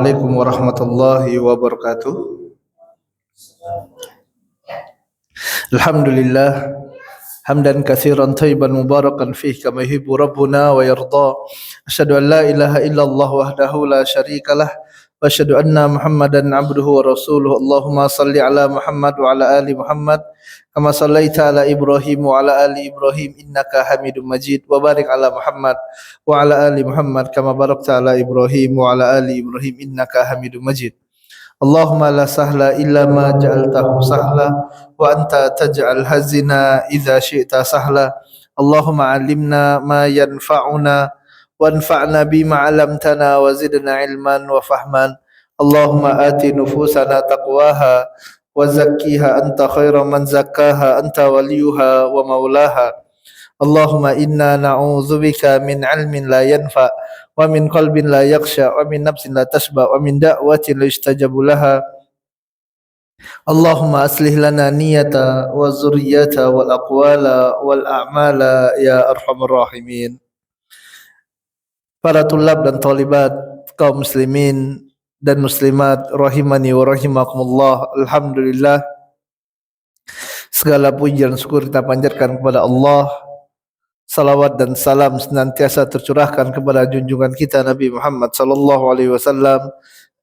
Assalamualaikum warahmatullahi wabarakatuh. Alhamdulillah hamdan katsiran thayyiban mubarakan fihi kama yuhibbu rabbuna wa yarda. Asyhadu an la ilaha illallah wahdahu la syarikalah wa asyhadu anna Muhammadan abduhu wa rasuluhu. Allahumma salli ala Muhammad wa ala ali Muhammad kama sallaita ala Ibrahim wa ala ali Ibrahim innaka Hamidum Majid wa barik ala Muhammad wa ala ali Muhammad kama barakta ala Ibrahim wa ala ali Ibrahim innaka Hamidum Majid. Allahumma la sahla illa ma ja'altahu sahla wa anta taj'al hazina idza syi'ta sahla. Allahumma 'allimna ma yanfa'una wanfa'na bima 'allamtana wa zidna ilman wa fahman. Allahumma ati nufusana taqwaha wa zakkiha anta khairu man zakkaha anta waliyuha wa maulaha. Allahumma inna na'udzubika min 'ilmin la yanfa' wa min qalbin la yakhsha wa min nafsin la tashba wa min da'watin la yustajabu laha. Allahumma aslih lana niyata wa zurriyata wal aqwala wal a'mala ya arhamar rahimin. Para tulab dan talibat kaum muslimin dan muslimat rahimani wa rahimakumullah. Alhamdulillah, segala puji dan syukur kita panjatkan kepada Allah. Salawat dan salam senantiasa tercurahkan kepada junjungan kita Nabi Muhammad sallallahu alaihi wasallam,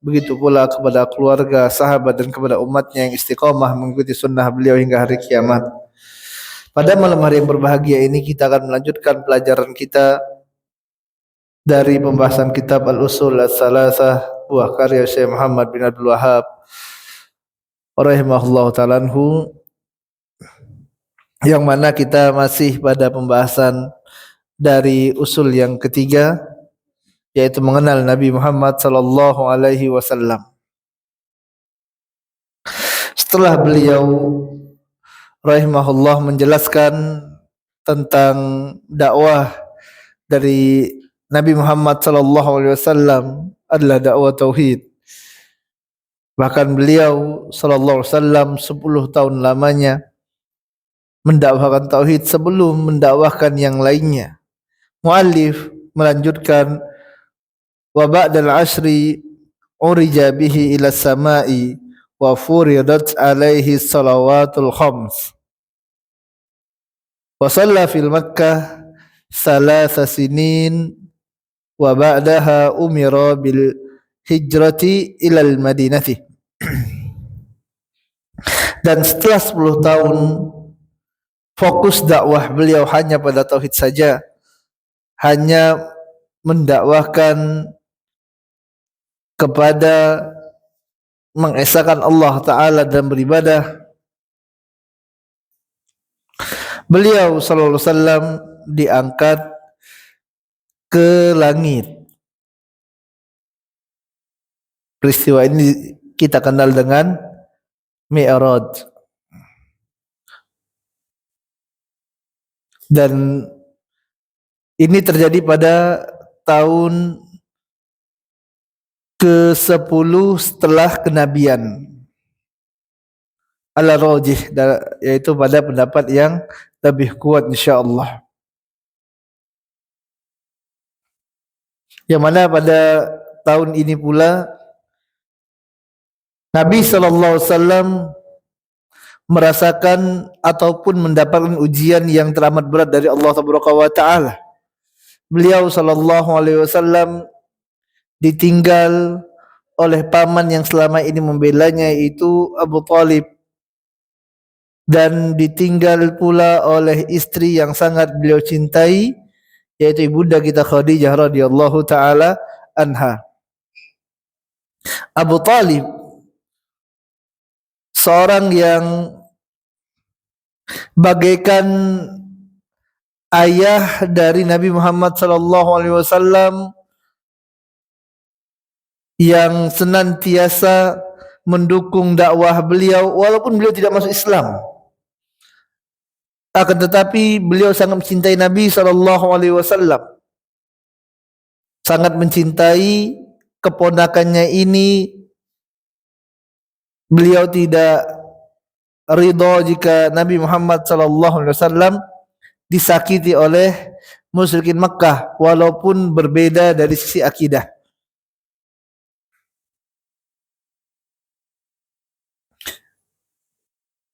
begitu pula kepada keluarga, sahabat dan kepada umatnya yang istiqamah mengikuti sunnah beliau hingga hari kiamat. Pada malam hari yang berbahagia ini kita akan melanjutkan pelajaran kita dari pembahasan kitab Al-Usul Ats-Tsalatsah buah karya Syekh Muhammad bin Abdul Wahhab rahimahullahu ta'ala anhu, yang mana kita masih pada pembahasan dari usul yang ketiga, yaitu mengenal Nabi Muhammad sallallahu alaihi wasallam. Setelah beliau rahimahullah menjelaskan tentang dakwah dari Nabi Muhammad sallallahu alaihi wasallam adalah dakwah tauhid. Bahkan beliau sallallahu alaihi wasallam 10 tahun lamanya mendakwahkan tauhid sebelum mendakwahkan yang lainnya. Muallif melanjutkan, wa ba'dal asri urija bihi ila samai wa furidat alaihi salawatul khams wa shalla fil Makkah 3 sinin wa ba'daha umira bil hijrati ila al Madinati. Dan setelah 10 tahun fokus dakwah beliau hanya pada tauhid saja, hanya mendakwahkan kepada mengesahkan Allah Ta'ala dan beribadah. Beliau sallallahu alaihi wasallam diangkat ke langit. Peristiwa ini kita kenal dengan Mi'raj. Dan ini terjadi pada tahun ke-10 setelah kenabian. Al-Rajih, yaitu pada pendapat yang lebih kuat insyaallah. Yang mana pada tahun ini pula Nabi sallallahu alaihi wasallam merasakan ataupun mendapatkan ujian yang teramat berat dari Allah Tabaraka wa Ta'ala. Beliau sallallahu alaihi wasallam ditinggal oleh paman yang selama ini membelanya, yaitu Abu Thalib, dan ditinggal pula oleh istri yang sangat beliau cintai, yaitu ibunda kita Khadijah radhiyallahu taala anha. Abu Thalib seorang yang bagaikan ayah dari Nabi Muhammad sallallahu alaihi wasallam, yang senantiasa mendukung dakwah beliau walaupun beliau tidak masuk Islam. Akan tetapi beliau sangat mencintai Nabi sallallahu alaihi wasallam, sangat mencintai keponakannya ini. Beliau tidak ridha jika Nabi Muhammad sallallahu alaihi wasallam disakiti oleh musyrikin Makkah walaupun berbeda dari sisi akidah.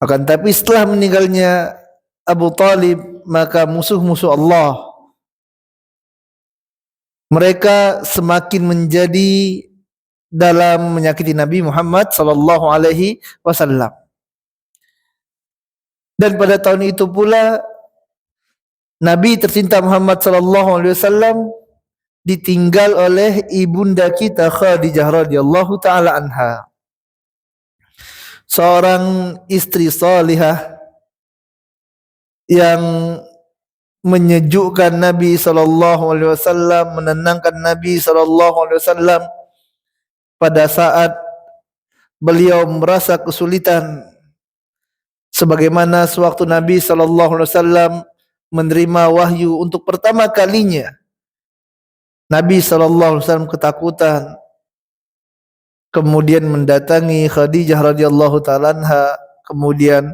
Akan tapi setelah meninggalnya Abu Talib, maka musuh-musuh Allah mereka semakin menjadi dalam menyakiti Nabi Muhammad sallallahu alaihi wasallam. Dan pada tahun itu pula Nabi tercinta Muhammad sallallahu alaihi wasallam ditinggal oleh ibunda kita Khadijah radhiyallahu taala anha. Seorang istri salihah yang menyejukkan Nabi sallallahu alaihi wasallam, menenangkan Nabi sallallahu alaihi wasallam pada saat beliau merasa kesulitan, sebagaimana sewaktu Nabi sallallahu alaihi wasallam menerima wahyu untuk pertama kalinya. Nabi sallallahu alaihi wasallam ketakutan, kemudian mendatangi Khadijah radhiyallahu taala anha, kemudian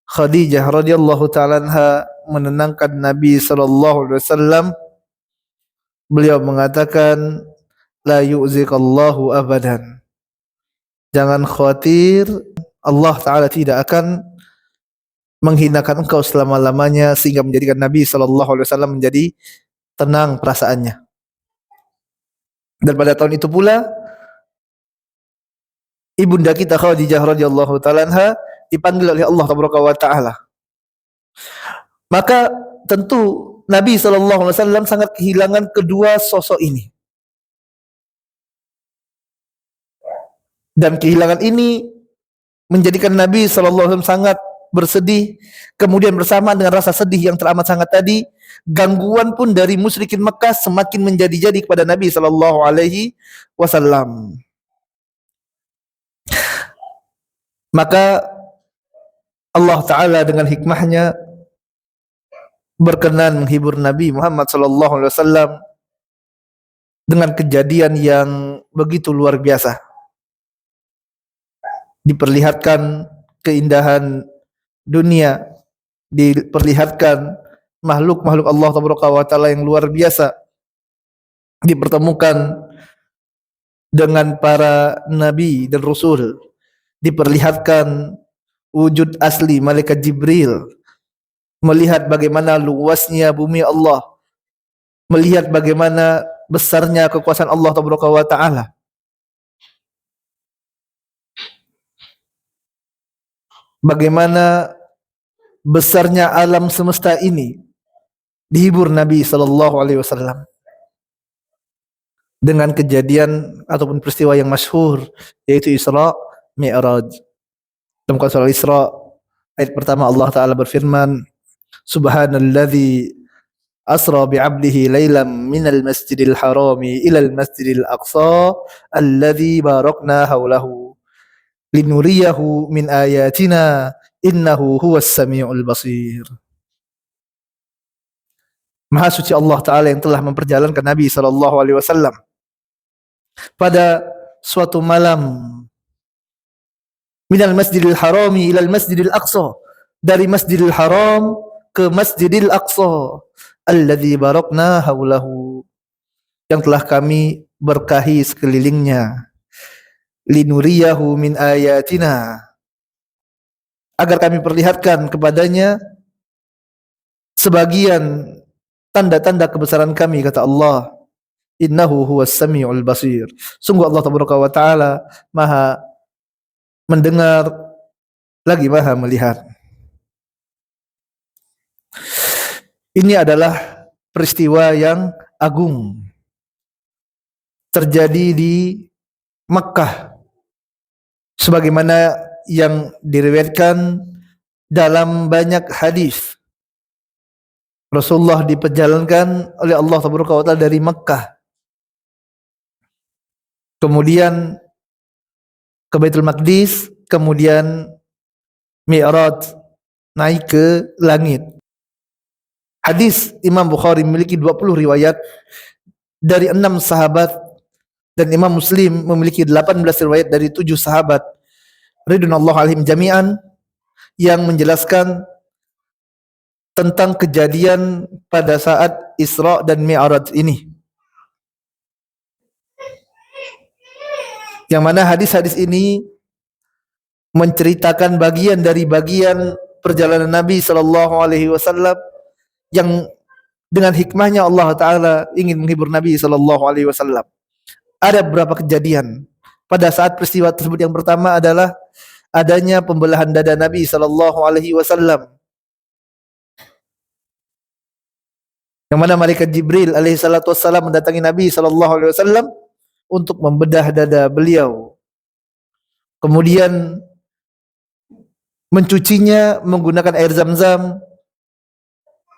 Khadijah radhiyallahu taala anha menenangkan Nabi sallallahu alaihi wasallam. Beliau mengatakan, la yu'zikallahu abadan. Jangan khawatir, Allah taala tidak akan menghinakan engkau selama-lamanya, sehingga menjadikan Nabi sallallahu alaihi wasallam menjadi tenang perasaannya. Dan pada tahun itu pula ibunda kita Khadijah radhiyallahu taala anha dipanggil oleh Allah taala. Maka tentu Nabi sallallahu alaihi wasallam sangat kehilangan kedua sosok ini. Dan kehilangan ini menjadikan Nabi sallallahu alaihi wasallam sangat bersedih. Kemudian bersamaan dengan rasa sedih yang teramat sangat tadi, gangguan pun dari musyrikin Mekah semakin menjadi-jadi kepada Nabi sallallahu alaihi wasallam. Maka Allah taala dengan hikmahnya berkenan menghibur Nabi Muhammad sallallahu alaihi wasallam dengan kejadian yang begitu luar biasa. Diperlihatkan keindahan dunia, diperlihatkan makhluk-makhluk Allah taala yang luar biasa, dipertemukan dengan para nabi dan rasul, diperlihatkan wujud asli malaikat Jibril, melihat bagaimana luasnya bumi Allah, melihat bagaimana besarnya kekuasaan Allah taala. Bagaimana besarnya alam semesta ini dihibur Nabi sallallahu alaihi wasallam dengan kejadian ataupun peristiwa yang masyhur, yaitu Isra Mi'raj. Dalam surah Isra ayat pertama Allah taala berfirman, Subhanalladzi asra bi'abdihi lailan minal masjidil harami ilal masjidil aqsa alladzi barakna haulahu linuriyahu min ayatina innahu huwas samiul basir. Maha suci Allah taala yang telah memperjalankan Nabi sallallahu alaihi wasallam pada suatu malam minal masjidil harami ilal masjidil aqsa, dari masjidil haram ke masjidil aqsa alladzi barakna haulahu, yang telah kami berkahi sekelilingnya, linuriyahu min ayatina, agar kami perlihatkan kepadanya sebagian tanda-tanda kebesaran kami, kata Allah, innahu huwas samiul basir. Sungguh Allah taala maha mendengar lagi maha melihat. Ini adalah peristiwa yang agung terjadi di Makkah, sebagaimana yang diriwayatkan dalam banyak hadis. Rasulullah diperjalankan oleh Allah taala dari Makkah, kemudian ke Baitul Maqdis, kemudian Mi'raj, naik ke langit. Hadis Imam Bukhari memiliki 20 riwayat dari 6 sahabat, dan Imam Muslim memiliki 18 riwayat dari 7 sahabat ridwanullah alaihim jami'an, yang menjelaskan tentang kejadian pada saat Isra dan Mi'raj ini. Yang mana hadis-hadis ini menceritakan bagian dari bagian perjalanan Nabi sallallahu alaihi wasallam yang dengan hikmahnya Allah taala ingin menghibur Nabi sallallahu alaihi wasallam. Ada beberapa kejadian pada saat peristiwa tersebut. Yang pertama adalah adanya pembelahan dada Nabi sallallahu alaihi wasallam, yang mana malaikat Jibril alaihi salatu wassalam mendatangi Nabi sallallahu alaihi wasallam untuk membedah dada beliau. Kemudian mencucinya menggunakan air Zam-Zam.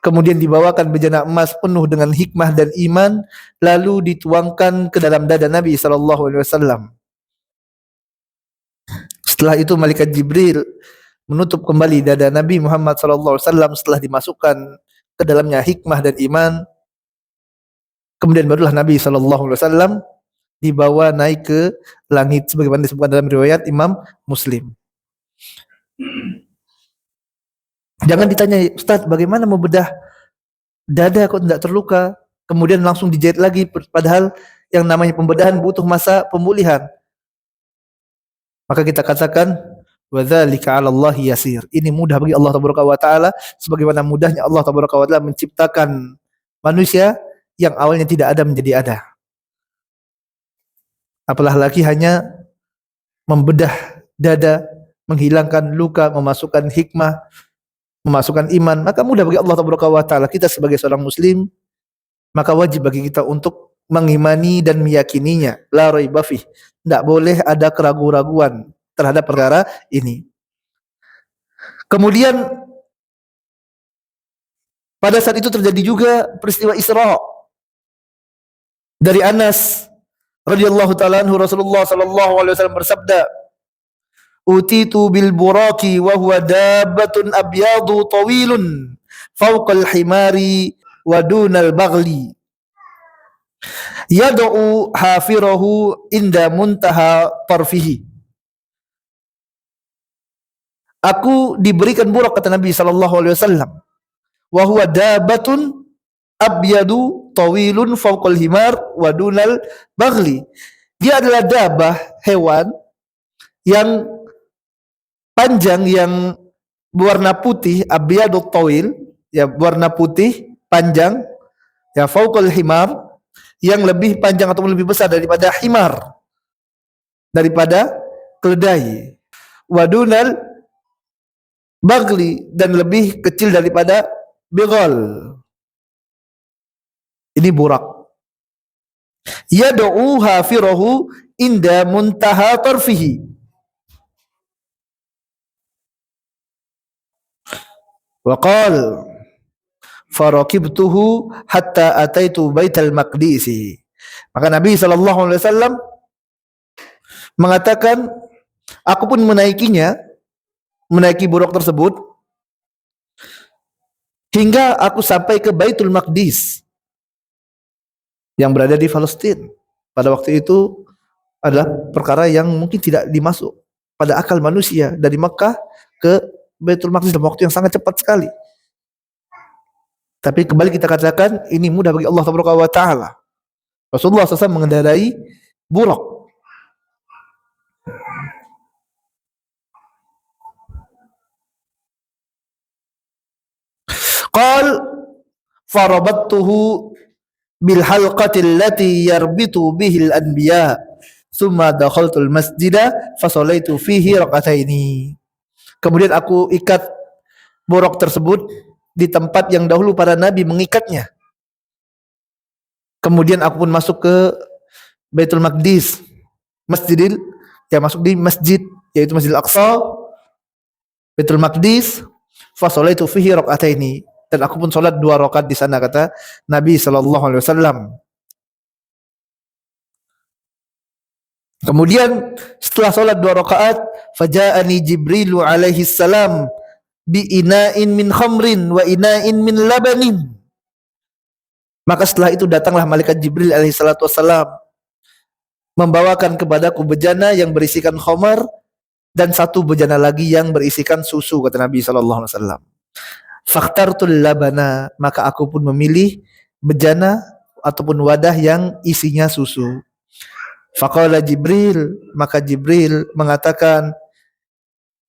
Kemudian dibawakan bejana emas penuh dengan hikmah dan iman, lalu dituangkan ke dalam dada Nabi sallallahu alaihi wasallam. Setelah itu malaikat Jibril menutup kembali dada Nabi Muhammad sallallahu alaihi wasallam setelah dimasukkan ke dalamnya hikmah dan iman. Kemudian barulah Nabi sallallahu alaihi wasallam dibawa naik ke langit sebagaimana disebutkan dalam riwayat Imam Muslim. Jangan ditanya, Ustaz, bagaimana mau bedah dada kok tidak terluka, kemudian langsung dijahit lagi, padahal yang namanya pembedahan butuh masa pemulihan. Maka kita katakan, wa dzalika 'ala Allah yasir. Ini mudah bagi Allah Tabaraka wa taala, sebagaimana mudahnya Allah Tabaraka wa taala menciptakan manusia yang awalnya tidak ada menjadi ada. Apalagi hanya membedah dada, menghilangkan luka, memasukkan hikmah, memasukkan iman, maka mudah bagi Allah Tabaraka wa taala. Kita sebagai seorang muslim, maka wajib bagi kita untuk mengimani dan meyakininya. La raiba fih. Tidak boleh ada keraguan-raguan terhadap perkara ini. Kemudian pada saat itu terjadi juga peristiwa Isra. Dari Anas radhiyallahu taala anhu, Rasulullah sallallahu alaihi wasallam bersabda, utitu bil buraki wa huwa dabbatun abyadu tawilun fawqal himari wa dunal baghli yad'u hafirahu inda muntaha tarfihi. Aku diberikan burak, kata Nabi sallallahu alaihi wasallam, wa huwa dabbatun abyadu tawilun fawqal himar wa dunal baghli. Dia adalah dabah, hewan yang panjang, yang berwarna putih, abyadut tawil, ya warna putih panjang, ya fauqal himar, yang lebih panjang atau lebih besar daripada himar, daripada keledai, wadunal bagli, dan lebih kecil daripada bighal. Ini burak. Yad'u hafirahu inda muntaha tarfihi. Wa qala farakibtuhu hatta ataitu baital maqdisi. Maka Nabi sallallahu alaihi wasallam mengatakan, aku pun menaikinya, menaiki buruk tersebut hingga aku sampai ke Baitul Maqdis yang berada di Palestina. Pada waktu itu adalah perkara yang mungkin tidak dimasuk pada akal manusia, dari Mekah ke Baitul Maqdis dalam waktu yang sangat cepat sekali. Tapi kembali kita katakan, ini mudah bagi Allah Subhanahu wa taala. Rasulullah SAW mengendarai burak. Qal farabattuhu bil halqati allati yarbitu bihi al anbiya thumma dakhaltu al masjida fa sallaitu fihi rak'ataini. Kemudian aku ikat borok tersebut di tempat yang dahulu para nabi mengikatnya. Kemudian aku pun masuk ke Baitul Maqdis, masuk di masjid, yaitu Masjidil Aqsa, Baitul Maqdis, fa sallaitu fihi rak'ataini, dan aku pun salat 2 rakaat di sana, kata Nabi sallallahu alaihi wasallam. Kemudian setelah salat 2 rakaat, faja'ani Jibril alaihi salam bi ina'in min khamrin wa ina'in min labanin. Maka setelah itu datanglah malaikat Jibril alaihi salatu wassalam membawakan kepadaku bejana yang berisikan khamar dan 1 bejana lagi yang berisikan susu, kata Nabi sallallahu alaihi wasallam. Fakhtartul labana, maka aku pun memilih bejana ataupun wadah yang isinya susu. Faqala Jibril, maka Jibril mengatakan,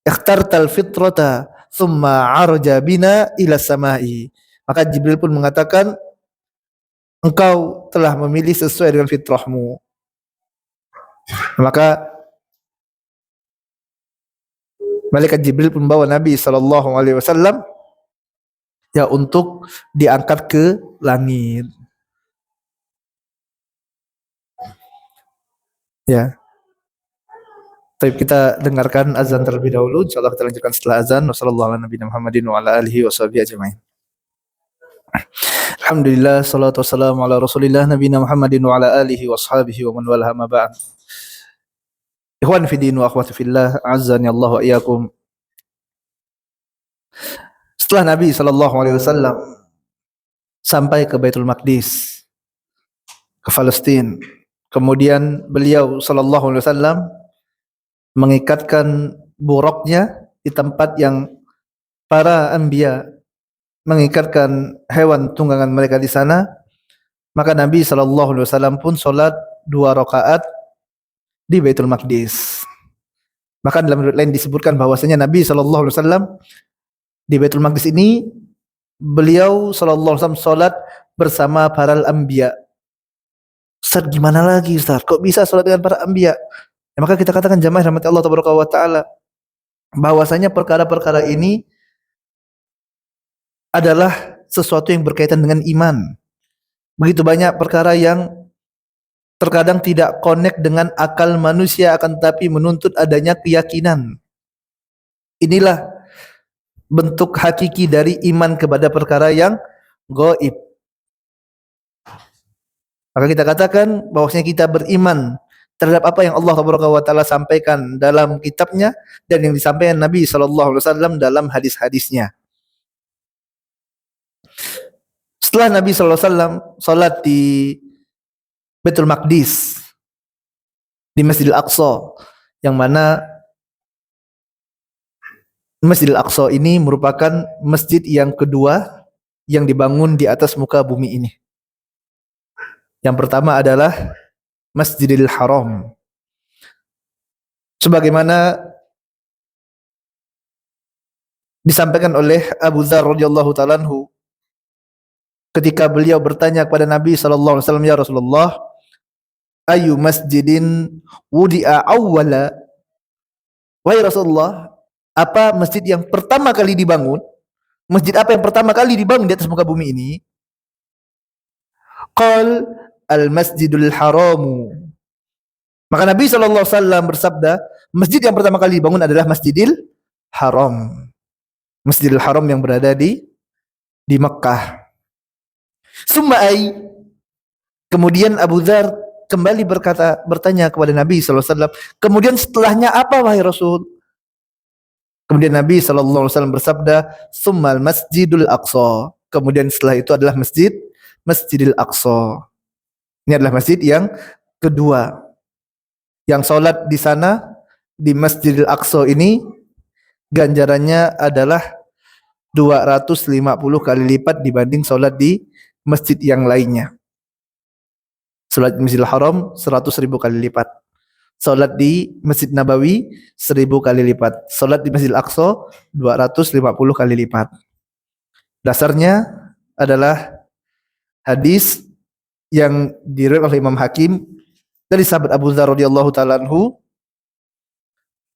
ikhtartal fitrata thumma arja bina ila samai. Maka Jibril pun mengatakan, engkau telah memilih sesuai dengan fitrahmu. Maka malaikat Jibril pun membawa Nabi SAW ya untuk diangkat ke langit. Ya. Tapi kita dengarkan azan terlebih dahulu. Insyaallah kita lanjutkan setelah azan. Alhamdulillah, salatu wassalamu ala Rasulillah nabiyina Muhammadin wa ala alihi wa ashabihi wa man walaha ma ba'd. Ikhwan fi din wa akhwati fillah, azzani Allah wa iyyakum. Setelah Nabi SAW sampai ke Baitul Maqdis, ke Palestina, kemudian beliau SAW mengikatkan buraqnya di tempat yang para anbiya mengikatkan hewan tunggangan mereka di sana, maka Nabi SAW pun sholat 2 rakaat di Baitul Maqdis. Bahkan dalam riwayat lain disebutkan bahwasanya Nabi SAW di Baitul Maqdis ini beliau SAW sholat bersama para anbiya. Ustaz, gimana lagi Ustaz? Kok bisa sholat dengan para anbiya? Ya, maka kita katakan jamaah rahmati Allah tabaraka wa taala bahwasanya perkara-perkara ini adalah sesuatu yang berkaitan dengan iman. Begitu banyak perkara yang terkadang tidak connect dengan akal manusia, akan tetapi menuntut adanya keyakinan. Inilah bentuk hakiki dari iman kepada perkara yang gaib. Maka kita katakan bahwasanya kita beriman terhadap apa yang Allah Taala sampaikan dalam kitabnya dan yang disampaikan Nabi SAW dalam hadis-hadisnya. Setelah Nabi SAW salat di Baitul Maqdis, di Masjidil Aqsa, yang mana Masjidil Aqsa ini merupakan masjid yang kedua yang dibangun di atas muka bumi ini. Yang pertama adalah Masjidil Haram. Sebagaimana disampaikan oleh Abu Dzar radhiyallahu ta'ala anhu ketika beliau bertanya kepada Nabi SAW, ya Rasulullah, ayu masjidin wudi'a awwala, wahai Rasulullah, apa masjid yang pertama kali dibangun? Masjid apa yang pertama kali dibangun di atas muka bumi ini? Qal al-masjidul haramu. Maka Nabi SAW bersabda, masjid yang pertama kali dibangun adalah Masjidil Haram. Masjidil Haram yang berada di Mekkah. Summa'ai. Kemudian Abu Dzar kembali bertanya kepada Nabi SAW, kemudian setelahnya apa wahai Rasul? Kemudian Nabi SAW bersabda, summal masjidul aqsa. Kemudian setelah itu adalah Masjidil Aqsa. Ini adalah masjid yang kedua. Yang sholat di sana, di Masjidil Aqsa ini, ganjarannya adalah 250 kali lipat dibanding sholat di masjid yang lainnya. Sholat di Masjidil Haram 100.000 kali lipat. Sholat di Masjid Nabawi 1000 kali lipat. Sholat di Masjidil Aqsa 250 kali lipat. Dasarnya adalah hadis yang diriwayatkan oleh Imam Hakim dari sahabat Abu Dzar radhiyallahu ta'ala anhu.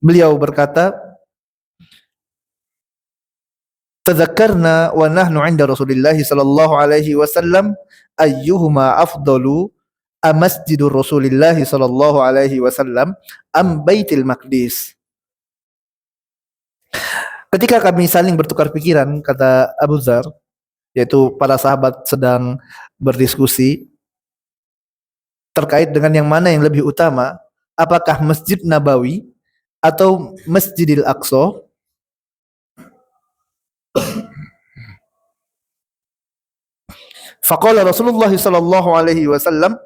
Beliau berkata, tadzakarna wa nahnu 'inda Rasulillah sallallahu alaihi wasallam ayyuhuma afdalu masjidur Rasulillah sallallahu alaihi wasallam am Baitul Maqdis. Ketika kami saling bertukar pikiran, kata Abu Dzar, yaitu para sahabat sedang berdiskusi terkait dengan yang mana yang lebih utama, apakah Masjid Nabawi atau Masjidil Aqsa? Faqala Rasulullah sallallahu alaihi wasallam,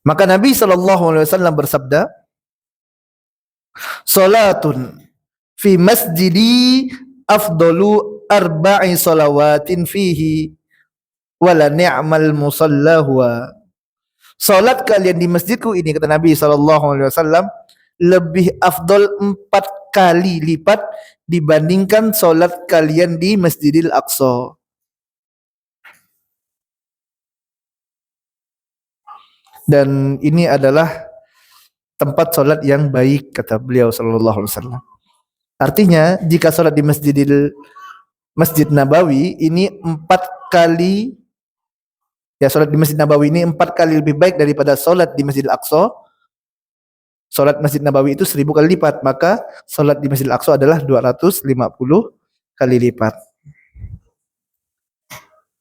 maka Nabi sallallahu alaihi wasallam bersabda, salatun fi masjidi afdalu arba'i salawatin fihi wala ni'mal musalla huwa. Salat kalian di masjidku ini, kata Nabi sallallahu alaihi wasallam, lebih afdol 4 kali lipat dibandingkan solat kalian di Masjidil Aqsa. Dan ini adalah tempat solat yang baik, kata beliau sallallahu alaihi wasallam. Artinya jika solat di Masjid Nabawi ini 4 kali, ya solat di Masjid Nabawi ini 4 kali lebih baik daripada solat di Masjidil Aqsa. Solat Masjid Nabawi itu 1000 kali lipat, maka solat di Masjidil Aqsa adalah 250 kali lipat.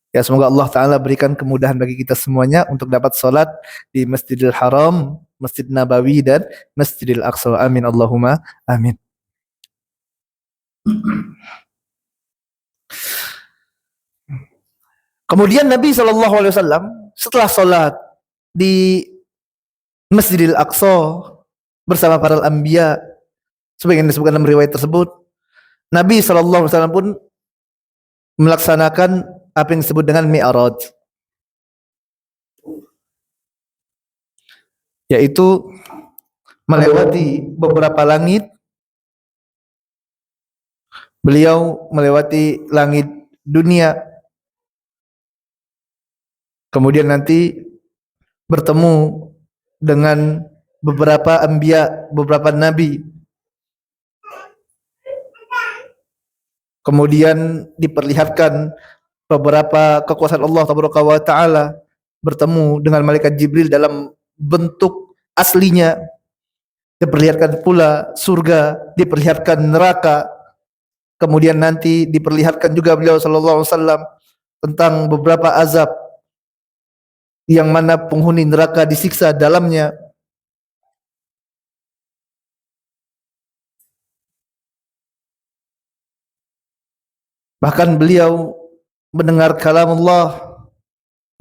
Ya, semoga Allah Ta'ala berikan kemudahan bagi kita semuanya untuk dapat solat di Masjidil Haram, Masjid Nabawi, dan Masjidil Aqsa. Amin Allahumma amin. Kemudian Nabi SAW setelah solat di Masjidil Aqsa bersama para anbiya, sebagaimana disebutkan dalam riwayat tersebut, Nabi SAW pun melaksanakan apa yang disebut dengan Mi'raj, yaitu melewati beberapa langit. Beliau melewati langit dunia, kemudian nanti bertemu dengan beberapa anbiya, beberapa nabi, kemudian diperlihatkan beberapa kekuasaan Allah Taala, bertemu dengan malaikat Jibril dalam bentuk aslinya, diperlihatkan pula surga, diperlihatkan neraka, kemudian nanti diperlihatkan juga beliau sallallahu alaihi wasallam tentang beberapa azab yang mana penghuni neraka disiksa dalamnya. Bahkan beliau mendengar kalam Allah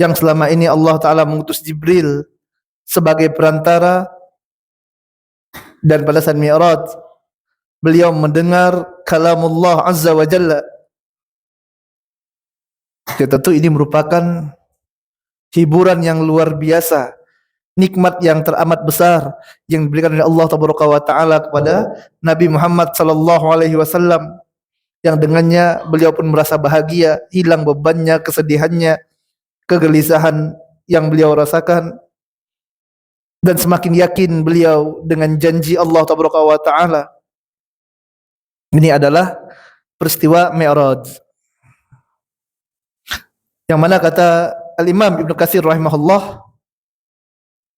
yang selama ini Allah Ta'ala mengutus Jibril sebagai perantara, dan pada saat Mi'raj beliau mendengar kalam Allah Azza wa Jalla. Ya, tentu ini merupakan hiburan yang luar biasa, nikmat yang teramat besar yang diberikan oleh Allah Ta'ala kepada Nabi Muhammad sallallahu alaihi wasallam, yang dengannya beliau pun merasa bahagia, hilang bebannya, kesedihannya, kegelisahan yang beliau rasakan, dan semakin yakin beliau dengan janji Allah Ta'ala. Ini adalah peristiwa Mi'raj, yang mana kata Al-Imam Ibnu Katsir rahimahullah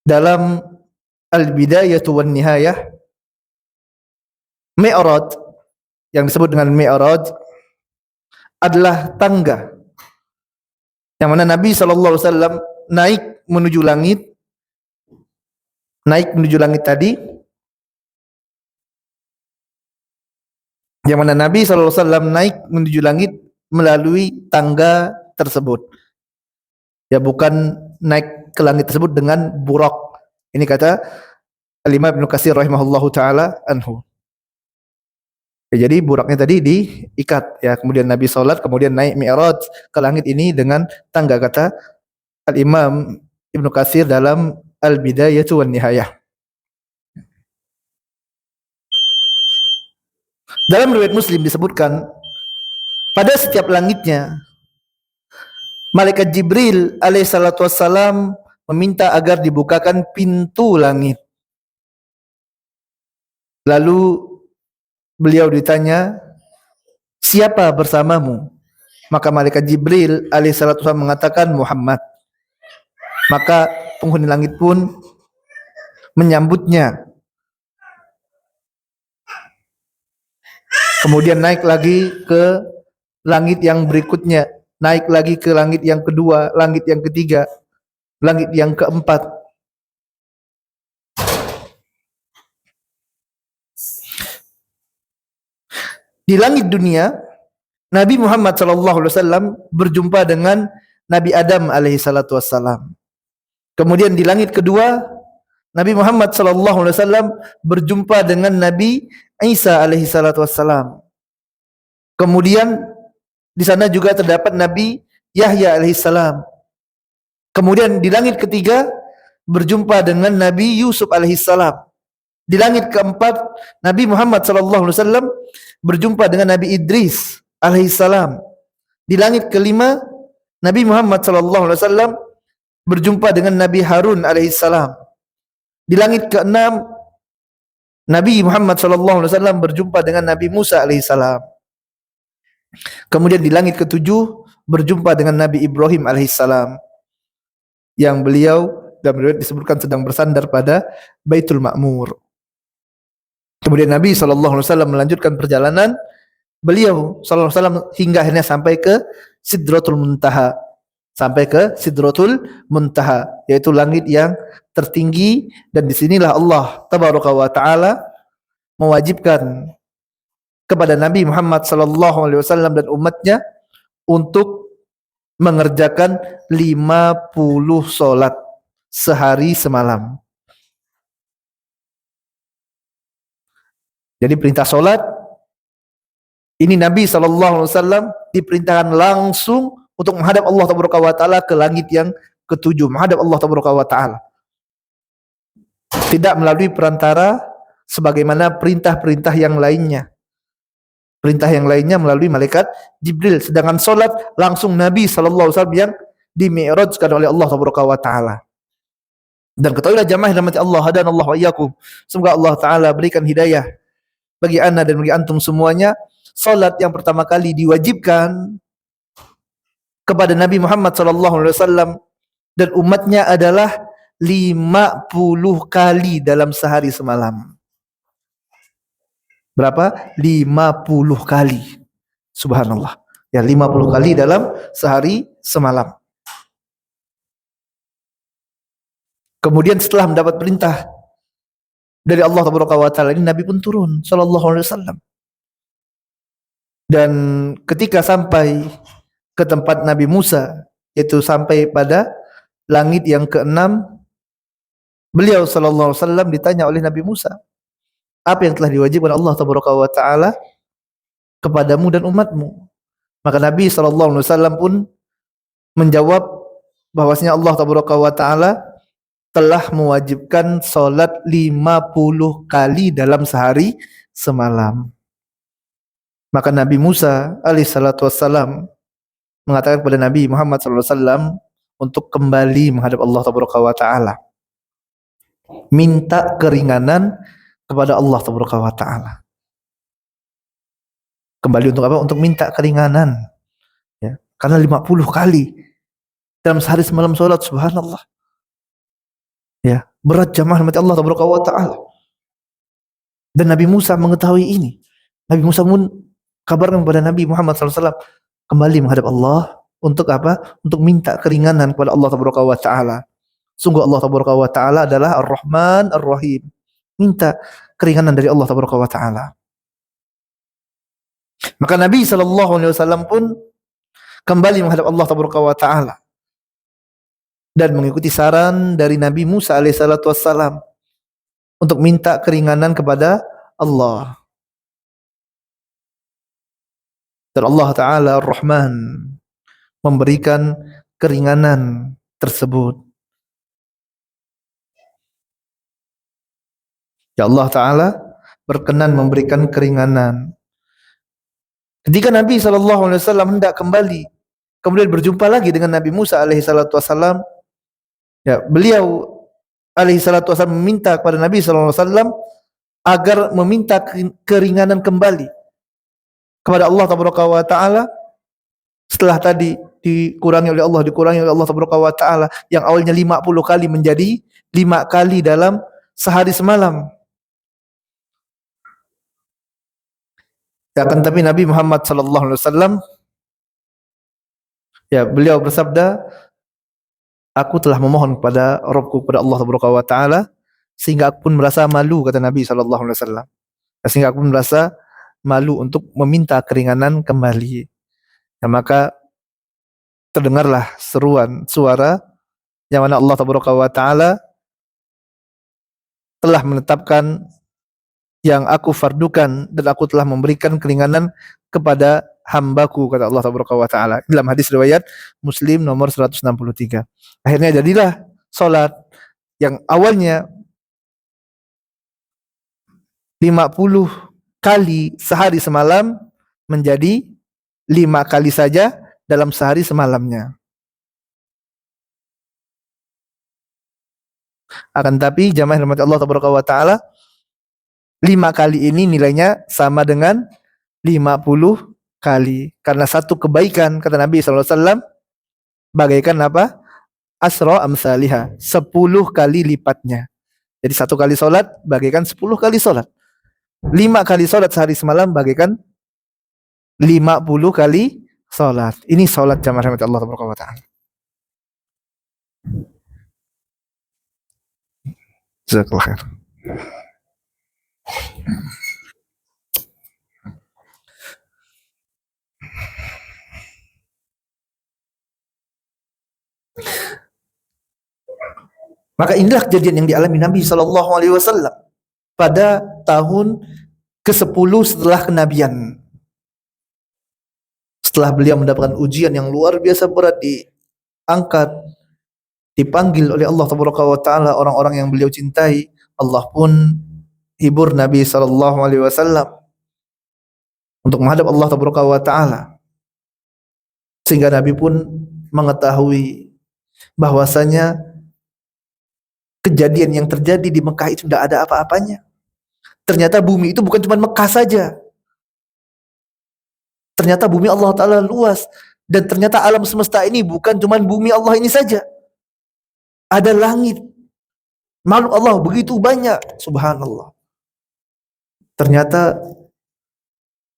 dalam Al-Bidayah wan Nihayah, Mi'raj yang disebut dengan Mi'raj adalah tangga yang mana Nabi SAW naik menuju langit, tadi, yang mana Nabi SAW naik menuju langit melalui tangga tersebut. Ya, bukan naik ke langit tersebut dengan burak. Ini kata Al-Imam Ibnu Katsir rahimahullahu taala anhu. Ya, jadi buraknya tadi diikat, ya, kemudian Nabi salat, kemudian naik Mi'raj ke langit ini dengan tangga, kata Al-Imam Ibnu Katsir dalam Al-Bidayah wan Nihayah. Dalam riwayat Muslim disebutkan pada setiap langitnya malaikat Jibril alaihissalatu wassalam meminta agar dibukakan pintu langit. Lalu beliau ditanya, siapa bersamamu? Maka malaikat Jibril alaihissalatu wassalam mengatakan, Muhammad. Maka penghuni langit pun menyambutnya. Kemudian naik lagi ke langit yang berikutnya, naik lagi ke langit yang kedua, langit yang ketiga, langit yang keempat. Di langit dunia, Nabi Muhammad SAW berjumpa dengan Nabi Adam alaihissalatu wassalam. Kemudian di langit kedua, Nabi Muhammad SAW berjumpa dengan Nabi Isa alaihissalatu wassalam. Kemudian di sana juga terdapat Nabi Yahya alaihissalam. Kemudian di langit ketiga berjumpa dengan Nabi Yusuf alaihissalam. Di langit keempat, Nabi Muhammad SAW berjumpa dengan Nabi Idris alaihissalam. Di langit kelima, Nabi Muhammad SAW berjumpa dengan Nabi Harun alaihissalam. Di langit keenam, Nabi Muhammad SAW berjumpa dengan Nabi Musa alaihissalam. Kemudian di langit ketujuh berjumpa dengan Nabi Ibrahim alaihissalam, yang beliau dan beliau disebutkan sedang bersandar pada Baitul Ma'mur. Kemudian Nabi SAW melanjutkan perjalanan beliau SAW hingga akhirnya sampai ke Sidratul Muntaha. Sampai ke Sidratul Muntaha, yaitu langit yang tertinggi, dan disinilah Allah Tabaraka wa Ta'ala mewajibkan kepada Nabi Muhammad SAW dan umatnya untuk mengerjakan 50 solat sehari semalam. Jadi perintah solat ini Nabi SAW diperintahkan langsung untuk menghadap Allah Taala ke langit yang ketujuh, menghadap Allah Taala, tidak melalui perantara sebagaimana perintah-perintah yang lainnya. Perintah yang lainnya melalui malaikat Jibril, sedangkan solat langsung Nabi SAW yang dimi'rajkan oleh Allah Taala. Dan ketahuilah jamaah yang dirahmati Allah, hadanallahu wa iyyakum, semoga Allah Taala berikan hidayah bagi ana dan bagi antum semuanya. Salat yang pertama kali diwajibkan kepada Nabi Muhammad SAW dan umatnya adalah 50 kali dalam sehari semalam. Berapa? 50 kali. Subhanallah. Ya, 50 kali dalam sehari semalam. Kemudian setelah mendapat perintah dari Allah Taala, ini Nabi pun turun sallallahu alaihi wasallam. Dan ketika sampai ke tempat Nabi Musa, yaitu sampai pada langit yang keenam, beliau sallallahu alaihi wasallam ditanya oleh Nabi Musa, apa yang telah diwajibkan Allah Taala kepadamu dan umatmu? Maka Nabi sallallahu alaihi wasallam pun menjawab bahwasanya Allah Taala telah mewajibkan salat 50 kali dalam sehari semalam. Maka Nabi Musa alaihissalatu wassalam mengatakan kepada Nabi Muhammad sallallahu alaihi wasallam untuk kembali menghadap Allah Taala, minta keringanan kepada Allah Taala. Kembali untuk apa? Untuk minta keringanan, ya. Karena 50 kali dalam sehari semalam salat, subhanallah. Ya, berat jamaah rahmat Allah Taala. Dan Nabi Musa mengetahui ini. Nabi Musa pun kabarkan kepada Nabi Muhammad SAW kembali menghadap Allah untuk apa? Untuk minta keringanan kepada Allah Taala. Sungguh Allah Taala adalah Ar-Rahman Ar-Rahim. Minta keringanan dari Allah Taala. Maka Nabi SAW pun kembali menghadap Allah Taala dan mengikuti saran dari Nabi Musa alaihissalam untuk minta keringanan kepada Allah. Dan Allah Ta'ala Ar-Rahman memberikan keringanan tersebut. Ya, Allah Ta'ala berkenan memberikan keringanan. Ketika Nabi SAW hendak kembali, kemudian berjumpa lagi dengan Nabi Musa alaihissalam, ya, beliau alaihissalam meminta kepada Nabi SAW agar meminta keringanan kembali kepada Allah Taala setelah tadi dikurangi oleh Allah Taala yang awalnya 50 kali menjadi 5 kali dalam sehari semalam. Ya, akan tapi Nabi Muhammad SAW, ya, beliau bersabda, aku telah memohon kepada Rabbku, kepada Allah Taala, sehingga aku pun merasa malu, kata Nabi SAW. Sehingga aku pun merasa malu untuk meminta keringanan kembali. Ya, maka terdengarlah seruan suara yang mana Allah Taala telah menetapkan yang aku fardukan dan aku telah memberikan keringanan kepada hambaku, kata Allah Taala. Dalam hadis riwayat Muslim nomor 163. Akhirnya jadilah salat yang awalnya 50 kali sehari semalam menjadi 5 kali saja dalam sehari semalamnya. Akan tapi jamaah rahmat Allah taala, 5 kali ini nilainya sama dengan 50 kali. Karena satu kebaikan, kata Nabi SAW, bagaikan apa? Asra amsalihah, 10 kali lipatnya. Jadi satu kali sholat bagaikan 10 kali sholat. 5 kali sholat sehari semalam bagaikan 50 kali sholat. Ini sholat jamaah rahmat Allah taala. Jazakallah khair. Maka inilah kejadian yang dialami Nabi SAW pada tahun ke-10 setelah kenabian. Setelah beliau mendapatkan ujian yang luar biasa berat, diangkat, dipanggil oleh Allah Taala orang-orang yang beliau cintai, Allah pun hibur Nabi SAW untuk menghadap Allah Taala, sehingga Nabi pun mengetahui bahwasanya kejadian yang terjadi di Mekah itu tidak ada apa-apanya. Ternyata bumi itu bukan cuma Mekah saja. Ternyata bumi Allah Ta'ala luas. Dan ternyata alam semesta ini bukan cuma bumi Allah ini saja. Ada langit. Makhluk Allah begitu banyak. Subhanallah. Ternyata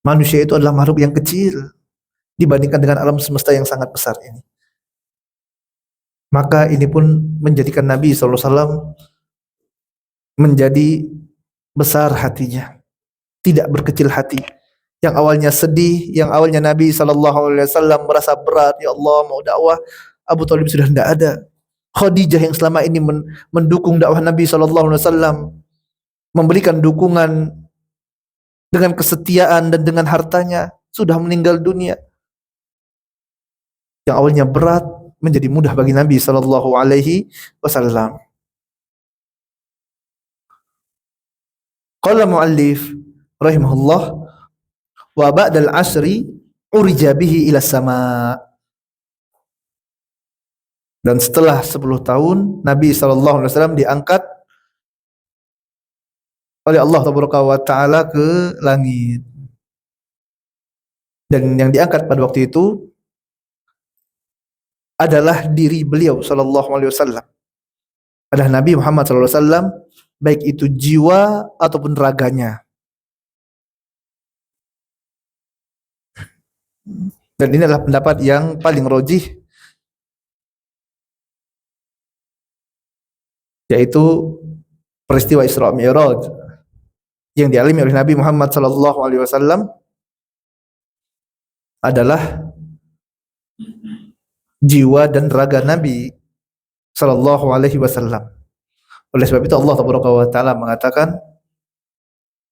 manusia itu adalah makhluk yang kecil dibandingkan dengan alam semesta yang sangat besar ini. Maka ini pun menjadikan Nabi SAW menjadi besar hatinya, tidak berkecil hati. Yang awalnya sedih, yang awalnya Nabi SAW merasa berat, ya Allah mau dakwah, Abu Thalib sudah tidak ada. Khadijah yang selama ini mendukung dakwah Nabi SAW, memberikan dukungan dengan kesetiaan dan dengan hartanya, sudah meninggal dunia. Yang awalnya berat menjadi mudah bagi Nabi SAW. Qala muallif rahimahullah, wa ba'dal asri urija bihi ila sama. Dan setelah 10 tahun Nabi SAW diangkat oleh Allah Taala ke langit. Dan yang diangkat pada waktu itu adalah diri beliau SAW. Adalah Nabi Muhammad SAW, baik itu jiwa ataupun raganya. Dan ini adalah pendapat yang paling rojih, yaitu peristiwa Isra Mi'raj yang dialami oleh Nabi Muhammad SAW adalah jiwa dan raga Nabi SAW. Oleh sebab itu Allah Taala mengatakan,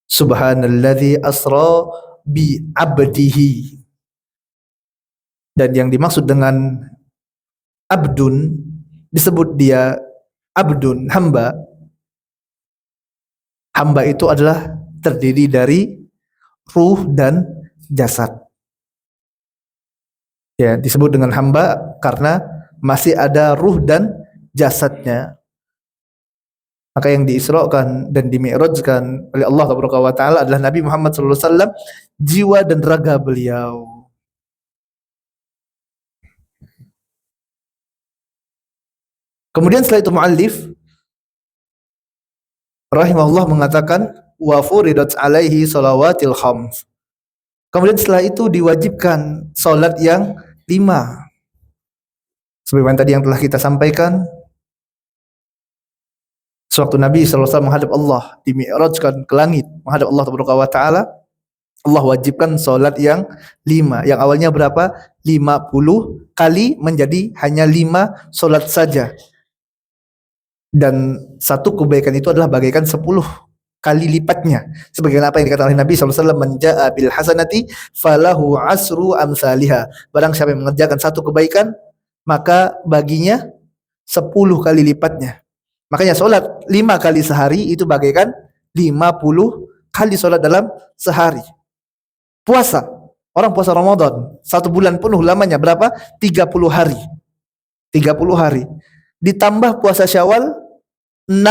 Subhanalladzi asra bi abdihi. Dan yang dimaksud dengan abdun, disebut dia abdun, hamba. Hamba itu adalah terdiri dari ruh dan jasad. Ya, disebut dengan hamba karena masih ada ruh dan jasadnya. Maka yang diisrakan dan dimi'rajkan oleh Allah Taala adalah Nabi Muhammad SAW, jiwa dan raga beliau. Kemudian setelah itu muallif rahimahullah mengatakan, wa furidat alaihi salawatil khams. Kemudian setelah itu diwajibkan salat yang 5. Sebagaimana tadi yang telah kita sampaikan, sewaktu Nabi SAW menghadap Allah, dimi'rajkan ke langit, menghadap Allah Taala, Allah wajibkan salat yang 5. Yang awalnya berapa? 50 kali menjadi hanya 5 salat saja. Dan satu kebaikan itu adalah bagaikan 10 kali lipatnya. Sebagaimana apa yang dikatakan oleh Nabi SAW, man jaa bil hasanati falahu asru amsalihha. Barang siapa yang mengerjakan satu kebaikan, maka baginya 10 kali lipatnya. Makanya sholat 5 kali sehari itu bagaikan 50 kali sholat dalam sehari. Puasa, orang puasa Ramadan 1 bulan penuh lamanya berapa? 30 hari. 30 hari. Ditambah puasa Syawal 6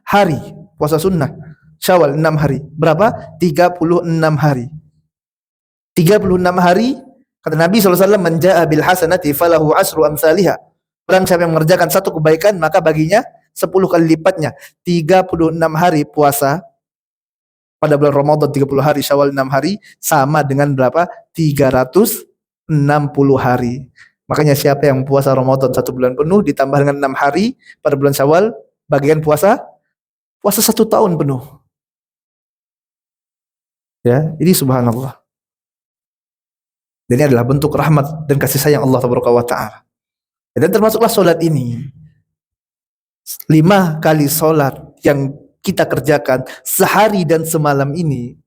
hari. Puasa sunnah Syawal 6 hari. Berapa? 36 hari. 36 hari. Kata Nabi SAW, man ja'a bil hasanati falahu asru amsalihha. Barang siapa yang mengerjakan satu kebaikan, maka baginya 10 kali lipatnya. 36 hari puasa pada bulan Ramadan, 30 hari, Syawal 6 hari, sama dengan berapa? 360 hari. Makanya siapa yang puasa Ramadan 1 bulan penuh ditambah dengan 6 hari pada bulan Syawal, bagian puasa 1 tahun penuh. Ya, ini subhanallah. Dan ini adalah bentuk rahmat dan kasih sayang Allah Taala. Dan termasuklah solat ini. 5 kali solat yang kita kerjakan sehari dan semalam ini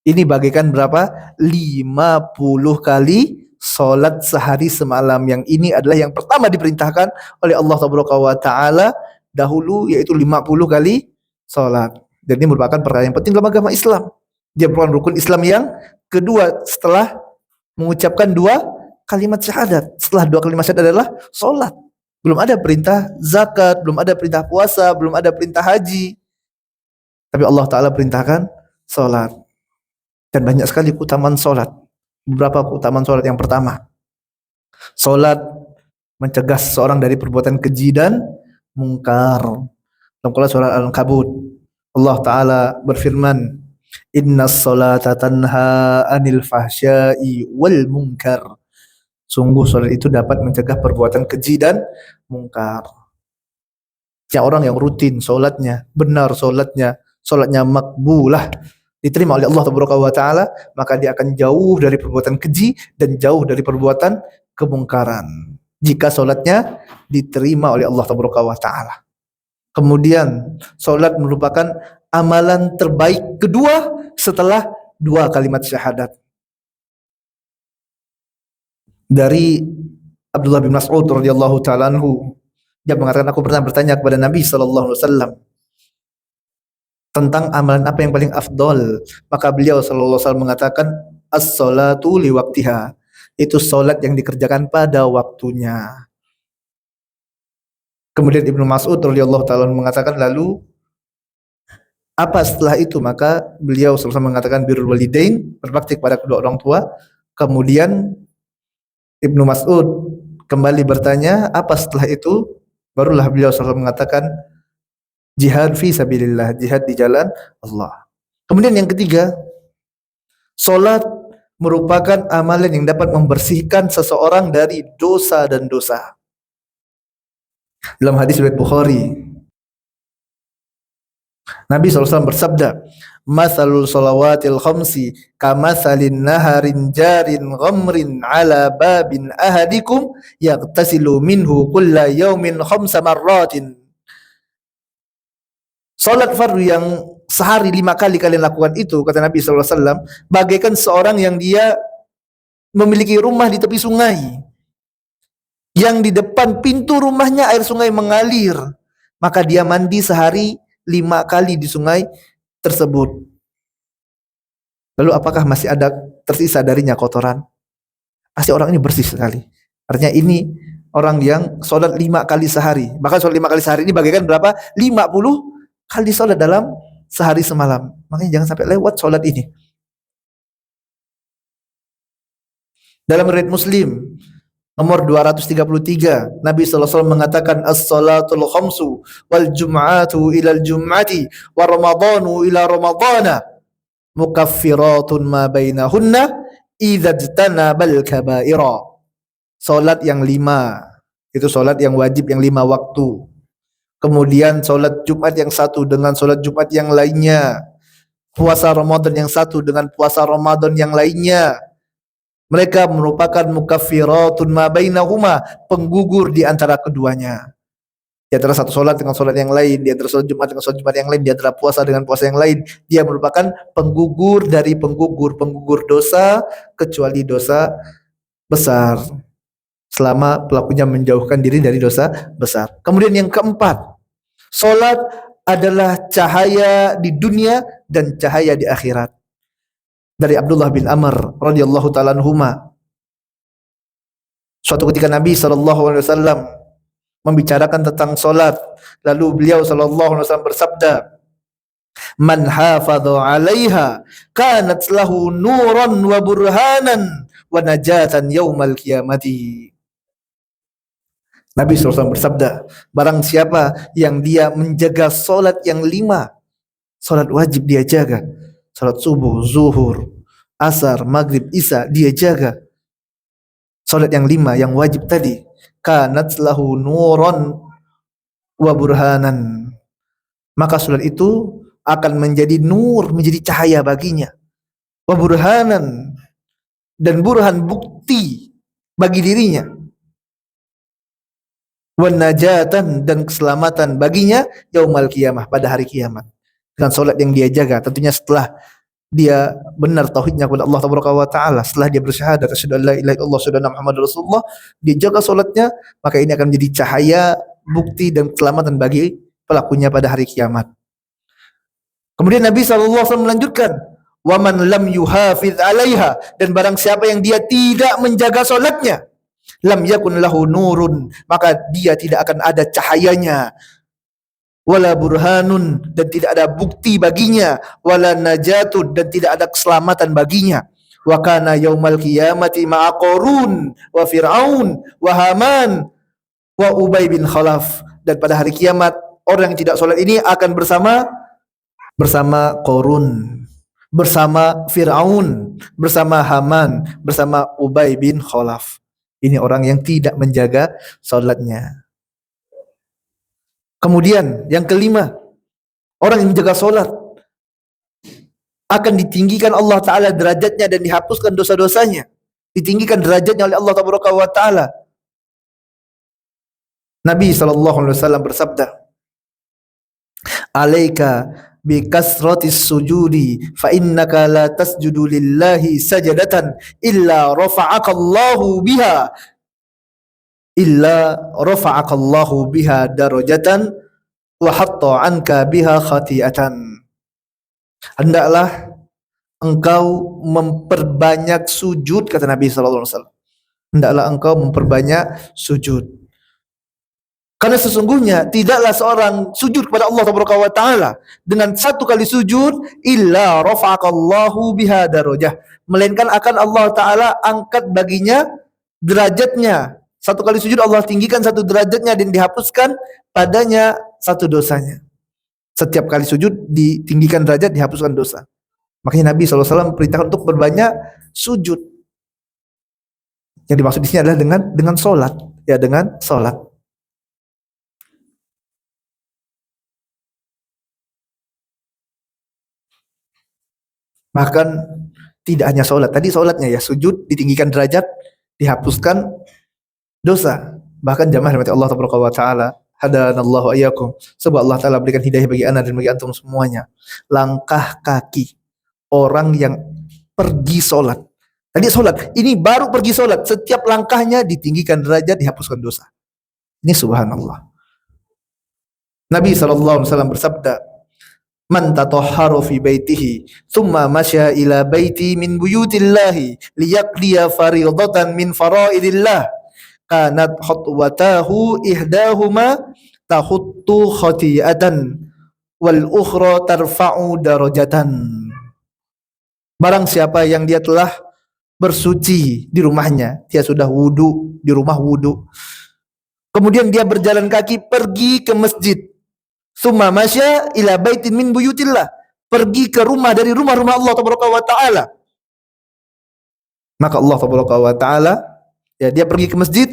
bagaikan berapa? 50 kali solat sehari semalam. Yang ini adalah yang pertama diperintahkan oleh Allah Taala dahulu, yaitu 50 kali solat. Dan ini merupakan perkara yang penting dalam agama Islam. Dia merupakan rukun Islam yang kedua setelah mengucapkan 2 kalimat syahadat. Setelah 2 kalimat syahadat adalah solat. Belum ada perintah zakat, belum ada perintah puasa, belum ada perintah haji. Tapi Allah Ta'ala perintahkan solat. Dan banyak sekali keutamaan solat. Beberapa keutamaan solat. Yang pertama, solat mencegah seseorang dari perbuatan keji dan mungkar. Dalam surah Al-Ankabut, Allah Ta'ala berfirman, innas salata tanha anil fahsya'i wal munkar. Sungguh solat itu dapat mencegah perbuatan keji dan mungkar. Ya, orang yang rutin solatnya, benar solatnya makbulah, diterima oleh Allah Taala, maka dia akan jauh dari perbuatan keji dan jauh dari perbuatan kemungkaran. Jika solatnya diterima oleh Allah Taala. Kemudian solat merupakan amalan terbaik kedua setelah 2 kalimat syahadat. Dari Abdullah bin Mas'ud radhiyallahu taala anhu, dia mengatakan, aku pernah bertanya kepada Nabi sallallahu alaihi wasallam tentang amalan apa yang paling afdol. Maka beliau sallallahu alaihi wasallam mengatakan, as-salatu li waqtiha. Itu salat yang dikerjakan pada waktunya. Kemudian Ibnu Mas'ud radhiyallahu taala mengatakan, lalu apa setelah itu? Maka beliau sallallahu alaihi wasallam mengatakan, birrul walidain, berbakti kepada kedua orang tua. Kemudian Ibnu Mas'ud kembali bertanya, apa setelah itu? Barulah beliau SAW mengatakan, jihad fi sabilillah, jihad di jalan Allah. Kemudian yang ketiga, solat merupakan amalan yang dapat membersihkan seseorang dari dosa dan dosa. Dalam hadis riwayat Bukhari, Nabi SAW bersabda, masalul salawatil khamsi kamasalin naharin jarin ghamrin ala babin ahadikum yaghtasilu minhu kulla yaumin khamsa marratin. Salat fardu yang sehari 5 kali kalian lakukan itu, kata Nabi SAW, bagaikan seorang yang dia memiliki rumah di tepi sungai, yang di depan pintu rumahnya air sungai mengalir, maka dia mandi sehari 5 kali di sungai tersebut. Lalu apakah masih ada tersisa darinya kotoran? Pasti orang ini bersih sekali. Artinya ini orang yang sholat 5 kali sehari. Bahkan sholat 5 kali sehari ini bagaikan berapa? 50 kali sholat dalam sehari semalam. Makanya jangan sampai lewat sholat ini. Dalam riwayat Muslim nomor 233, Nabi SAW mengatakan, as-salatul khamsu wal jum'atu ilal jum'ati wa ramadhanu ila ramadhana mukaffiratun ma bainahunna idza jtanabal kaba'ira. Salat yang 5 itu salat yang wajib yang 5 waktu. Kemudian salat Jumat yang 1 dengan salat Jumat yang lainnya. Puasa Ramadan yang 1 dengan puasa Ramadan yang lainnya. Mereka merupakan mukaffiratun ma bainahuma, penggugur di antara keduanya. Di antara satu solat dengan solat yang lain, di antara solat Jumat dengan solat Jumat yang lain, di antara puasa dengan puasa yang lain, dia merupakan penggugur dari penggugur dosa, kecuali dosa besar. Selama pelakunya menjauhkan diri dari dosa besar. Kemudian yang keempat, solat adalah cahaya di dunia dan cahaya di akhirat. Dari Abdullah bin Amr radhiyallahu taala anhuma, suatu ketika Nabi SAW membicarakan tentang solat, lalu beliau SAW bersabda, "Man hafadha 'alaiha kanat lahu nuran wa burhanan wa najatan yaumal qiyamati." Nabi SAW bersabda, barang siapa yang dia menjaga solat yang 5, solat wajib dia jaga, solat subuh, zuhur, asar, maghrib, isya dia jaga, solat yang 5 yang wajib tadi, kanat lahu nuran wa burhanan, maka solat itu akan menjadi nur, menjadi cahaya baginya, wa burhanan, dan burhan, bukti bagi dirinya, wan najatan, dan keselamatan baginya yaumal qiyamah, pada hari kiamat. Dengan solat yang dia jaga, tentunya setelah dia benar tauhidnya kepada Allah Taala, setelah dia bersyahadat asyhadu an la ilaha illallah asyhadu anna muhammadar rasulullah, dia jaga solatnya, maka ini akan menjadi cahaya, bukti, dan keselamatan bagi pelakunya pada hari kiamat. Kemudian Nabi SAW melanjutkan, wa man lam yuhafiz 'alaiha, dan barang siapa yang dia tidak menjaga solatnya, lam yakun lahu nurun, maka dia tidak akan ada cahayanya, wala burhanun, dan tidak ada bukti baginya, wala najatun, dan tidak ada keselamatan baginya, wa kana yaumal qiyamati ma'a Qarun wa Fir'aun wa Haman wa Ubay bin Khalaf, dan pada hari kiamat orang yang tidak sholat ini akan bersama Qarun, bersama Fir'aun, bersama Haman, bersama Ubay bin Khalaf. Ini orang yang tidak menjaga sholatnya. Kemudian yang kelima, orang yang menjaga sholat akan ditinggikan Allah Ta'ala derajatnya dan dihapuskan dosa-dosanya. Ditinggikan derajatnya oleh Allah Ta'ala. Nabi SAW bersabda, alaika bi kasratis sujudi fa innaka la tasjudu lillahi sajadatan illa rafa'akallahu biha darajatan wa hatta anka biha khati'atan. Hendaklah engkau memperbanyak sujud, kata Nabi SAW. Hendaklah engkau memperbanyak sujud. Karena sesungguhnya tidaklah seorang sujud kepada Allah Taala dengan satu kali sujud illa rafa'akallahu biha darajah, melainkan akan Allah Taala angkat baginya derajatnya. Satu kali sujud Allah tinggikan satu derajatnya dan dihapuskan padanya satu dosanya. Setiap kali sujud ditinggikan derajat, dihapuskan dosa. Makanya Nabi SAW perintahkan untuk berbanyak sujud. Yang dimaksud di sini adalah dengan sholat, ya, dengan sholat. Bahkan tidak hanya sholat, tadi sholatnya ya, sujud ditinggikan derajat, dihapuskan dosa. Bahkan jamaah rahmati Allah Ta'ala, hadanallahu ayyakum, semoga Allah Ta'ala berikan hidayah bagi ana dan bagi antum semuanya. Langkah kaki orang yang pergi sholat, tadi sholat, ini baru pergi sholat, setiap langkahnya ditinggikan derajat, dihapuskan dosa. Ini subhanallah. Nabi SAW bersabda, man tatahharu fi baitihi thumma masya ila baiti min buyutillahi liyaqdiya fariidatan min faraidillah kanat khutwatahu ihdahuma tahuttu khati'atan wal ukhra tarfa'u darajatan. Barang siapa yang dia telah bersuci di rumahnya, dia sudah wudu di rumah wudu, kemudian dia berjalan kaki pergi ke masjid, summa masya ila baitin min buyutillah, pergi ke rumah dari rumah-rumah Allah Ta'ala, maka Allah Ta'ala, ya, dia pergi ke masjid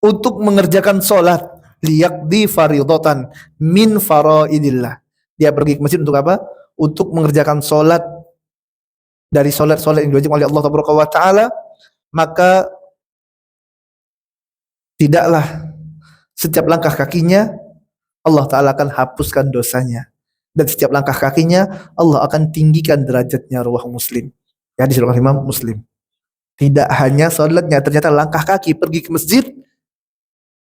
untuk mengerjakan sholat, liyaqdi faridatan min faraidillah. Dia pergi ke masjid untuk apa? Untuk mengerjakan sholat dari sholat-sholat yang diwajibkan oleh Allah Ta'ala. Maka tidaklah setiap langkah kakinya Allah Ta'ala akan hapuskan dosanya, dan setiap langkah kakinya Allah akan tinggikan derajatnya. Ruwah Muslim, ya, di surah Imam Muslim. Tidak hanya sholatnya, ternyata langkah kaki pergi ke masjid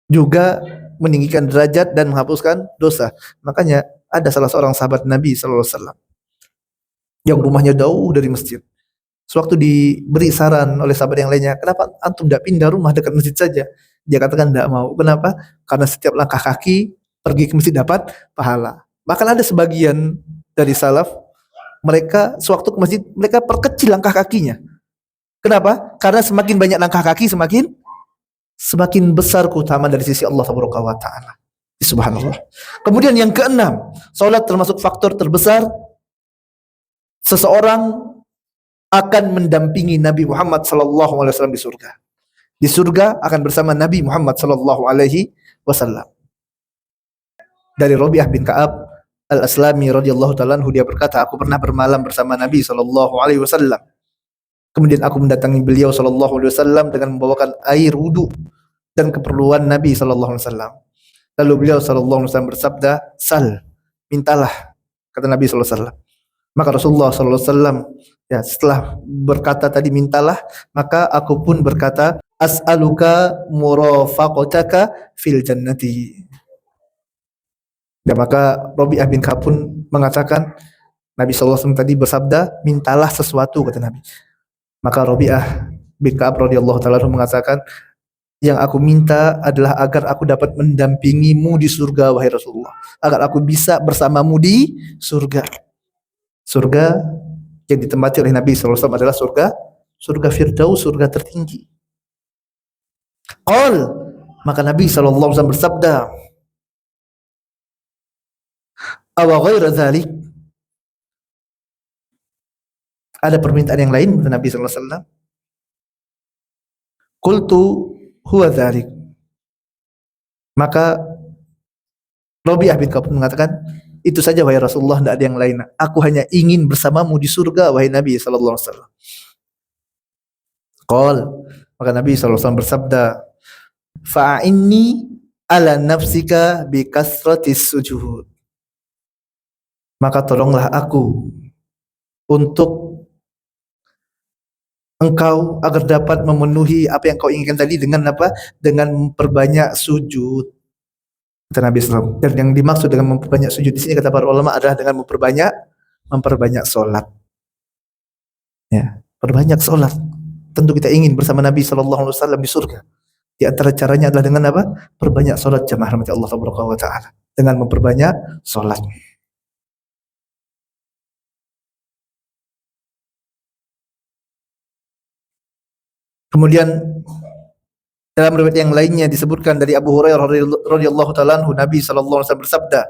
juga meninggikan derajat dan menghapuskan dosa. Makanya ada salah seorang sahabat Nabi sallallahu alaihi wasallam yang rumahnya jauh dari masjid. Sewaktu diberi saran oleh sahabat yang lainnya, kenapa antum tidak pindah rumah dekat masjid saja? Dia katakan tidak mau. Kenapa? Karena setiap langkah kaki pergi ke masjid dapat pahala. Bahkan ada sebagian dari salaf, mereka sewaktu ke masjid, mereka perkecil langkah kakinya. Kenapa? Karena semakin banyak langkah kaki, semakin besar keutamaan dari sisi Allah Subhanahu wa taala. Subhanallah. Kemudian yang keenam, salat termasuk faktor terbesar seseorang akan mendampingi Nabi Muhammad sallallahu alaihi wasallam di surga. Di surga akan bersama Nabi Muhammad sallallahu alaihi wasallam. Dari Rabi'ah bin Ka'ab Al-Aslami radhiyallahu ta'ala anhu, dia berkata, aku pernah bermalam bersama Nabi sallallahu alaihi wasallam. Kemudian aku mendatangi beliau sallallahu alaihi wasallam dengan membawakan air wudu dan keperluan Nabi sallallahu alaihi wasallam. Lalu beliau sallallahu alaihi wasallam bersabda, "Sal, mintalah," kata Nabi sallallahu alaihi wasallam. Maka Rasulullah sallallahu alaihi wasallam ya setelah berkata tadi mintalah, maka aku pun berkata, "As'aluka murafaqataka fil jannati." Dan maka Rabi'ah bin Ka'ab pun mengatakan, Nabi sallallahu alaihi wasallam tadi bersabda, "Mintalah sesuatu," kata Nabi. Maka Rabi'ah bin Ka'ab radhiyallahu ta'ala mengatakan, yang aku minta adalah agar aku dapat mendampingimu di surga, wahai Rasulullah. Agar aku bisa bersamamu di surga. Surga yang ditempati oleh Nabi SAW adalah surga Firdaus, surga tertinggi. Qal, maka Nabi SAW bersabda, awa ghaira dzalik, ada permintaan yang lain kata Nabi SAW. Qultu huwa dzalik. Maka Rabi'ah bin Ka'ab mengatakan, itu saja wahai Rasulullah, tidak ada yang lain. Aku hanya ingin bersamamu di surga, wahai Nabi sallallahu alaihi wasallam. Qal, maka Nabi sallallahu alaihi wasallam bersabda, fa'inni ala nafsika bi kasratis sujud. Maka tolonglah aku untuk engkau agar dapat memenuhi apa yang kau inginkan tadi dengan apa? Dengan memperbanyak sujud. Kata Nabi SAW. Dan yang dimaksud dengan memperbanyak sujud di sini kata para ulama adalah dengan memperbanyak solat. Ya, perbanyak solat. Tentu kita ingin bersama Nabi SAW di surga. Di antara caranya adalah dengan apa? Perbanyak solat jamaah rahmati Allah Subhanahu wa taala. Dengan memperbanyak solat. Kemudian dalam riwayat yang lainnya disebutkan dari Abu Hurairah radhiyallahu ta'ala anhu, Nabi sallallahu alaihi wasallam bersabda,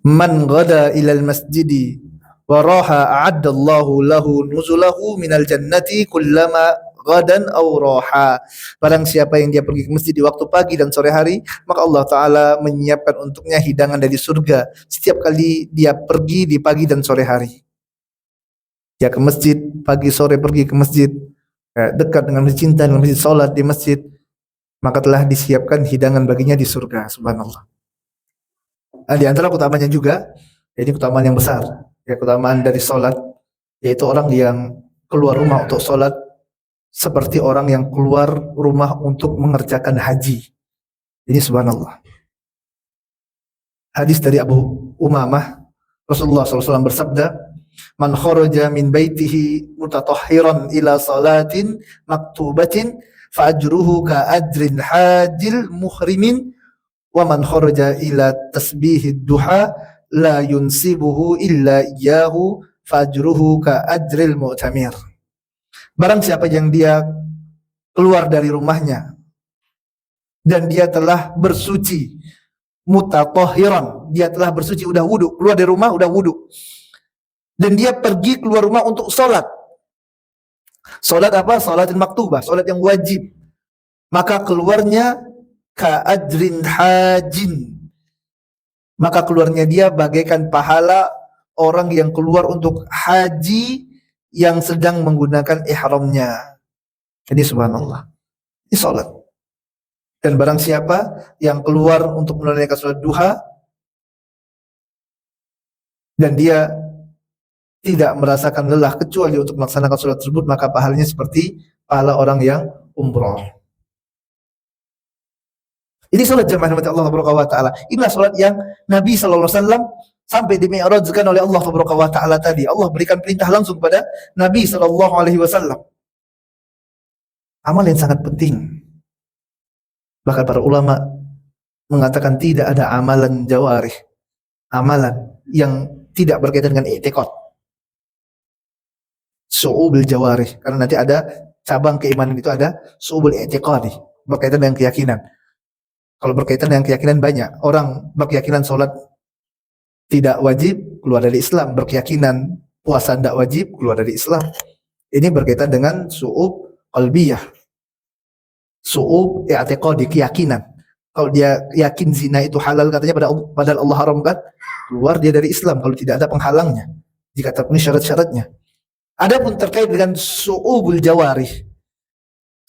"Man ghada ilal masjidi wa raha a'addallahu lahu nuzulahu minal jannati kullama ghadan aw raha." Barang siapa yang dia pergi ke masjid di waktu pagi dan sore hari, maka Allah taala menyiapkan untuknya hidangan dari surga setiap kali dia pergi di pagi dan sore hari. Dia ke masjid, pagi sore pergi ke masjid, dekat dengan masjid, cinta dengan masjid, salat di masjid, maka telah disiapkan hidangan baginya di surga. Subhanallah. Di antara keutamanya juga, ini keutamaan yang besar, ya, keutamaan dari salat, yaitu orang yang keluar rumah untuk salat seperti orang yang keluar rumah untuk mengerjakan haji. Ini subhanallah. Hadis dari Abu Umamah, Rasulullah SAW bersabda, man kharaja min baitihi mutatahhiran ila salatin maktubatin fa ajruhu ka ajrin hajil muhrimin wa man kharaja ila tasbihid duha la yunsibuhu illa iyyahu fa ajruhu ka ajril mu'tamir. Barang siapa yang dia keluar dari rumahnya dan dia telah bersuci mutatahhiran, dia telah bersuci, udah wudu, keluar dari rumah udah wudu, dan dia pergi keluar rumah untuk sholat. Sholat apa? Sholatin maktubah, sholat yang wajib. Maka keluarnya ka'ajrin hajin. Maka keluarnya dia bagaikan pahala orang yang keluar untuk haji yang sedang menggunakan ihramnya. Jadi subhanallah. Ini sholat. Dan barang siapa yang keluar untuk menunaikan sholat duha dan dia tidak merasakan lelah kecuali untuk melaksanakan sholat tersebut, maka pahalanya seperti pahala orang yang umroh. Ini salat jamaah rahmat Allah Taala. Inilah salat yang Nabi sallallahu alaihi wasallam sampai dimi'rajkan oleh Allah Taala tadi. Allah berikan perintah langsung kepada Nabi sallallahu alaihi wasallam. Amal yang sangat penting. Bahkan para ulama mengatakan tidak ada amalan jawarih, amalan yang tidak berkaitan dengan i'tiqad. Su'ubul jawarih, karena nanti ada cabang keimanan itu ada su'ubul i'tiqadi, berkaitan dengan keyakinan. Kalau berkaitan dengan keyakinan banyak. Orang berkeyakinan sholat tidak wajib, keluar dari Islam. Berkeyakinan puasa tidak wajib, keluar dari Islam. Ini berkaitan dengan su'ub qalbiyah. Su'ub i'tiqadi, keyakinan. Kalau dia yakin zina itu halal, katanya padahal Allah haramkan, keluar dia dari Islam kalau tidak ada penghalangnya, jika terpenuhi syarat-syaratnya. Adapun terkait dengan su'ubul jawarih,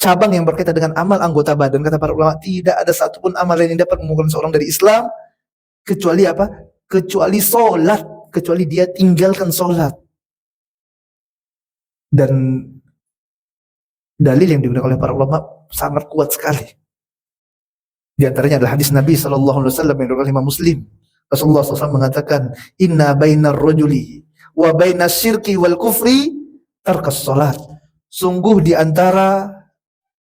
cabang yang berkaitan dengan amal anggota badan, kata para ulama, tidak ada satupun amalan yang dapat mengeluarkan seorang dari Islam kecuali apa? Kecuali sholat, kecuali dia tinggalkan sholat. Dan dalil yang digunakan oleh para ulama sangat kuat sekali. Di antaranya adalah hadis Nabi sallallahu alaihi wasallam yang diriwayatkan Imam Muslim. Rasulullah SAW mengatakan, "Inna bainar rajuli wa bainas syirki wal kufri tarkas salat." Sungguh di antara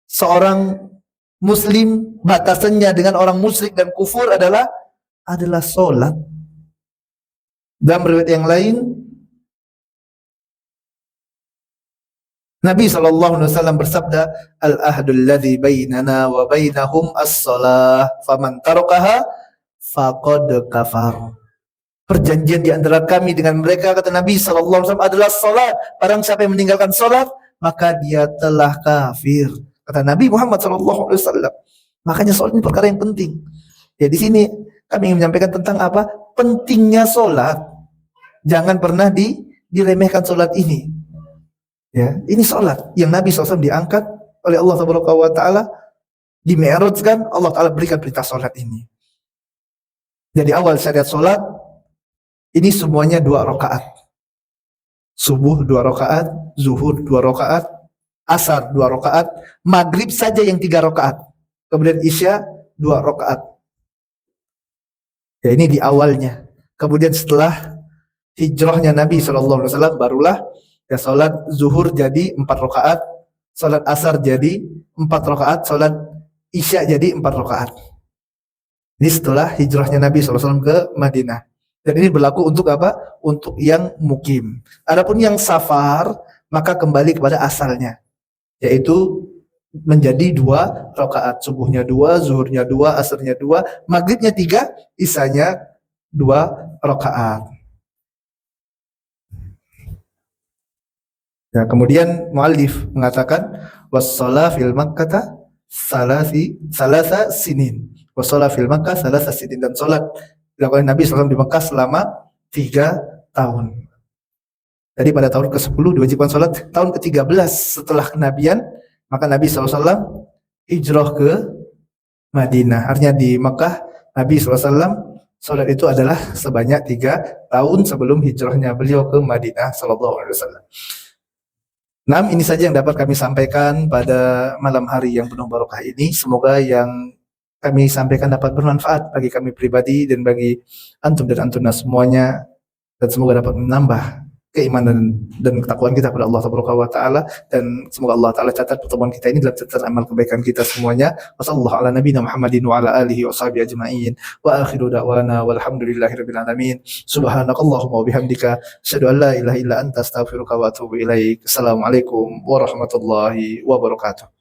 seorang muslim, batasannya dengan orang musyrik dan kufur adalah salat. Dalam riwayat yang lain, Nabi SAW bersabda, "Al-ahdul ladzi bainana wa bainahum as-salah, faman tarakaha faqad kafar." Perjanjian di antara kami dengan mereka, kata Nabi SAW, adalah salat. Barang siapa yang meninggalkan salat, maka dia telah kafir, kata Nabi Muhammad SAW. Makanya salat ini perkara yang penting. Ya, di sini kami ingin menyampaikan tentang apa? Pentingnya salat. Jangan pernah diremehkan salat ini. Ya, ini salat yang Nabi SAW diangkat oleh Allah Taala, dimi'rajkan, Allah Taala berikan perintah salat ini. Jadi awal syariat salat ini semuanya 2 rakaat. Subuh 2 rakaat, zuhur 2 rakaat, asar 2 rakaat, maghrib saja yang 3 rakaat. Kemudian isya 2 rakaat. Ya, ini di awalnya. Kemudian setelah hijrahnya Nabi SAW barulah ya salat zuhur jadi 4 rakaat, salat asar jadi 4 rakaat, salat isya jadi 4 rakaat. Ini setelah hijrahnya Nabi SAW ke Madinah. Dan ini berlaku untuk apa? Untuk yang mukim. Adapun yang safar, maka kembali kepada asalnya, yaitu menjadi 2 rakaat. Subuhnya 2, zuhurnya 2, asarnya 2, maghribnya 3, isanya 2 rakaat. Ya, kemudian muallif mengatakan was-shalah fil Makkah salasa sinin. Was-shalah fil Makkah salasa sinin, dan salat dilakukan Nabi SAW di Mekah selama 3 tahun. Jadi pada tahun ke-10 diwajibkan salat, tahun ke-13 setelah kenabian, maka Nabi SAW hijrah ke Madinah. Artinya di Mekah Nabi SAW salat itu adalah sebanyak 3 tahun sebelum hijrahnya beliau ke Madinah sallallahu alaihi wasallam. Nah, ini saja yang dapat kami sampaikan pada malam hari yang penuh barokah ini. Semoga yang kami sampaikan dapat bermanfaat bagi kami pribadi dan bagi antum dan antuna semuanya, dan semoga dapat menambah keimanan dan ketakwaan kita kepada Allah Taala, dan semoga Allah Taala catat pertemuan kita ini dalam catatan amal kebaikan kita semuanya. Wassallallahu ala nabiyina Muhammadin wa ala alihi wa sahbihi ajma'in. Wa akhiru da'wana walhamdulillahirabbil alamin. Subhanakallahumma wa bihamdika asyhadu an la ilaha illa anta astaghfiruka wa atubu ilaik. Assalamualaikum warahmatullahi wabarakatuh.